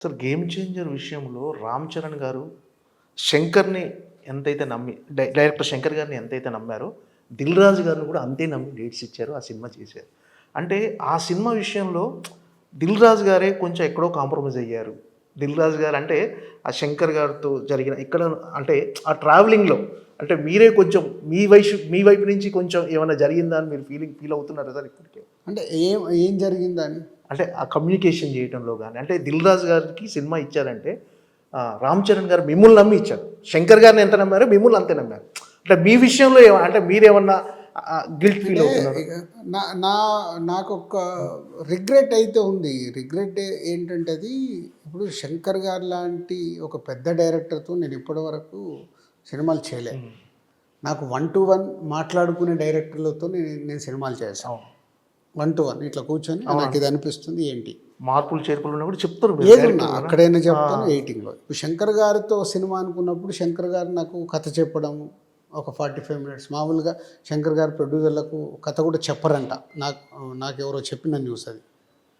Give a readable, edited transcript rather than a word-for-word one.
అసలు 'game changer' విషయంలో 'రామ్ చరణ్' గారు శంకర్‌ని ఎంతైతే నమ్మి డైరెక్టర్ శంకర్ గారిని ఎంతైతే నమ్మారో, 'దిల్ రాజు' గారిని కూడా అంతే నమ్మి డేట్స్ ఇచ్చారు. ఆ సినిమా చేశారు. అంటే ఆ సినిమా విషయంలో 'దిల్ రాజు' గారే కొంచెం ఎక్కడో కాంప్రమైజ్ అయ్యారు. 'దిల్ రాజు' గారు అంటే ఆ శంకర్ గారితో జరిగిన ఇక్కడ అంటే ఆ ట్రావెలింగ్‌లో అంటే మీరే కొంచెం మీ వైపు నుంచి కొంచెం ఏమన్నా జరిగిందా అని మీరు ఫీల్ అవుతున్నారా సార్ ఇప్పటికే? అంటే ఏం ఏం జరిగిందని? అంటే ఆ కమ్యూనికేషన్ చేయటంలో గాని, అంటే 'దిల్ రాజు' గారికి సినిమా ఇచ్చారంటే 'రామ్ చరణ్' గారు మిమ్మల్ని నమ్మి ఇచ్చారు. 'శంకర్' గారిని ఎంత నమ్మారో మిమ్మల్ని అంతే నమ్మారు. అంటే మీ విషయంలో అంటే మీరేమన్నా గిల్ట్ ఫీల్ అంటే అవుతున్నారా? ఇక నా నా నాకొక రిగ్రెట్ అయితే ఉంది. రిగ్రెట్ ఏంటంటే అది ఇప్పుడు 'శంకర్' గారు లాంటి ఒక పెద్ద డైరెక్టర్‌తో నేను ఇప్పటివరకు సినిమాలు చేయలే. హ్మ్. నాకు 1 to 1 మాట్లాడుకునే డైరెక్టర్లతో నేను సినిమాలు చేశాను. అవును. 1 to 1 ఇట్లా కూర్చొని నాకు ఇది అనిపిస్తుంది ఏంటి? మార్పులు, చేర్పులు ఉన్నా కూడా చెప్తారు మీరు ఏదున్నా డైరెక్టర్ కదా! అక్కడైనా చెప్తాను, ఎడిటింగ్‌లో. ఇప్పుడు 'శంకర్' గారితో సినిమా అనుకున్నప్పుడు 'శంకర్' గారు నాకు కథ చెప్పడం ఒక 45 మినిట్స్. మామూలుగా 'శంకర్' గారు ప్రొడ్యూసర్‌లకు కథ కూడా చెప్పరంట. నాకెవరో చెప్పిన న్యూస్ అది.